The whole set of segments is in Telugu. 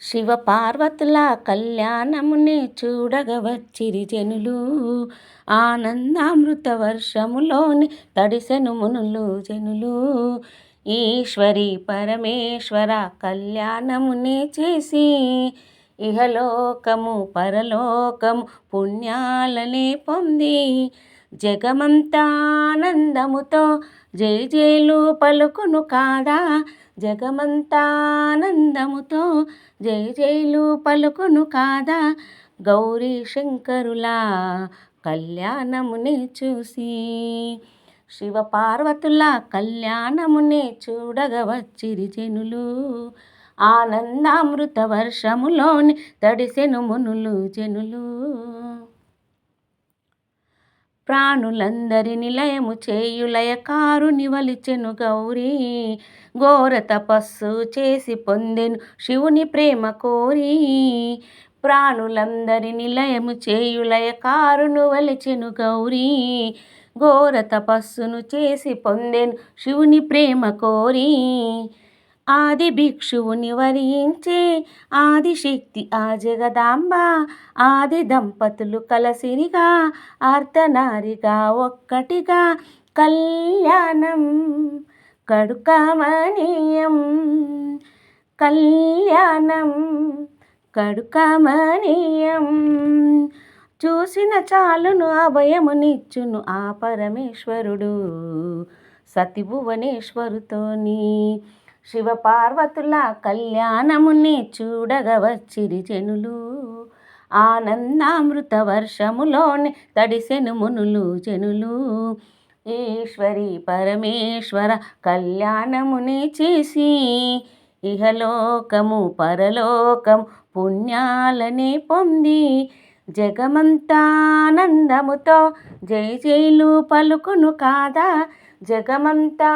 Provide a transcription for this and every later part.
శివపార్వతుల కళ్యాణముని చూడగ వచ్చిరి జనులు. ఆనందామృత వర్షములోని తడిసెను మునులు జనులు. ఈశ్వరి పరమేశ్వర కళ్యాణముని చేసి ఇహలోకము పరలోకము పుణ్యాలనే పొంది జగమంతా ఆనందముతో జై జైలు పలుకును కాదా. జగమంతా ఆనందముతో జై జైలు పలుకును కాదా. గౌరీ శంకరుల కళ్యాణముని చూసి శివపార్వతుల కళ్యాణముని చూడగ వచ్చిరి జనులు. ఆనందామృత వర్షములోని తడిసెను మునులు జనులు. ప్రాణులందరి నిలయము చేయు లయకారుని వలిచెను గౌరీ. ఘోర తపస్సు చేసి పొందెను శివుని ప్రేమ కోరి. ప్రాణులందరి నిలయము చేయు లయకారును వలిచెను గౌరీ. ఘోర తపస్సును చేసి పొందెను శివుని ప్రేమ కోరి. ఆది భిక్షువుని వరించి ఆదిశక్తి ఆ జగదాంబ. ఆది దంపతులు కలసిరిగా అర్ధనారిగా ఒక్కటిగా కళ్యాణం కడుకమనీయం. కళ్యాణం కడుకమనీయం. చూసిన చాలును అభయమునిచ్చును ఆ పరమేశ్వరుడు సతి భువనేశ్వరుతోని. శివపార్వతుల కళ్యాణముని చూడగ వచ్చిరి జనులు. ఆనందామృత వర్షములోని తడిసెను మునులు జనులు. ఈశ్వరి పరమేశ్వర కళ్యాణముని చేసి ఇహలోకము పరలోకము పుణ్యాలని పొంది జగమంతా ఆనందముతో జై జైలు పలుకును కాదా. జగమంతా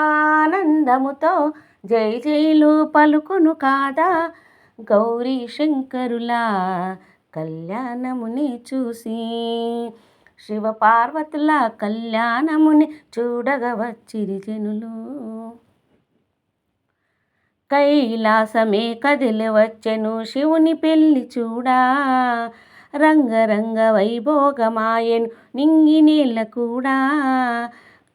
ఆనందముతో జై జైలు పలుకును కాదా. గౌరీ శంకరుల కళ్యాణముని చూసి శివపార్వతుల కళ్యాణముని చూడగ వచ్చిరి జనులు. కైలాసమే కదిలి వచ్చెను శివుని పెళ్లి చూడా. రంగరంగ వైభోగమాయెను నింగి నీళ్ళ కూడా.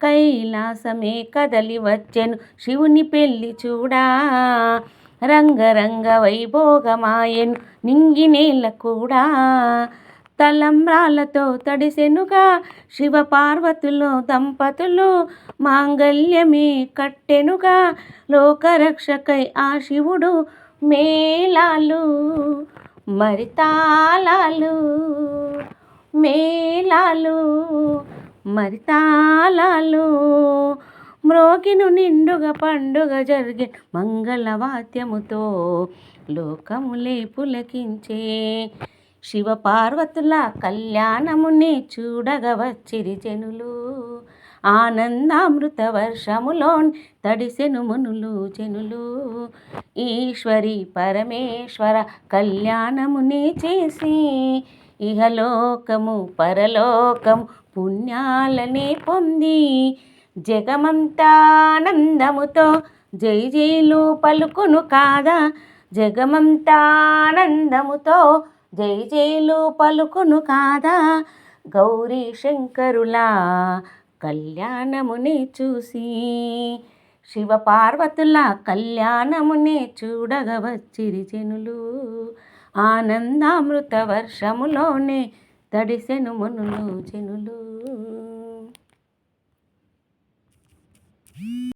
కైలాసమే కదలి వచ్చెను శివుని పెళ్లి చూడా. రంగరంగ వైభోగమాయెను నింగి నీళ్ళ కూడా. తలంబ్రాలతో తడిసెనుగా శివపార్వతులు దంపతులు. మాంగల్యమే కట్టెనుగా లోకరక్షకై ఆ శివుడు. మేళాలు మరి తాళాలు మేళాలు మరి తాళాలు మ్రోగిను నిండుగా పండుగ జరిగే మంగళవాద్యముతో లోకములే పులకించే. శివపార్వతుల కళ్యాణముని చూడగ వచ్చిరి జనులు. ఆనందామృత వర్షములోని తడిసెను మునులు జనులు. ఈశ్వరి పరమేశ్వర కళ్యాణముని చేసి ఇహలోకము పరలోకము పుణ్యాలని పొంది జగమంతా ఆనందముతో జై జైలు పలుకును కాదా. జగమంతా ఆనందముతో జై జైలు పలుకును కాదా. గౌరీ శంకరుల కళ్యాణముని చూసి శివపార్వతుల కళ్యాణముని చూడగ వచ్చిరి జనులు. ఆనందామృత వర్షములోనే తడిసెను మునులు జనులు.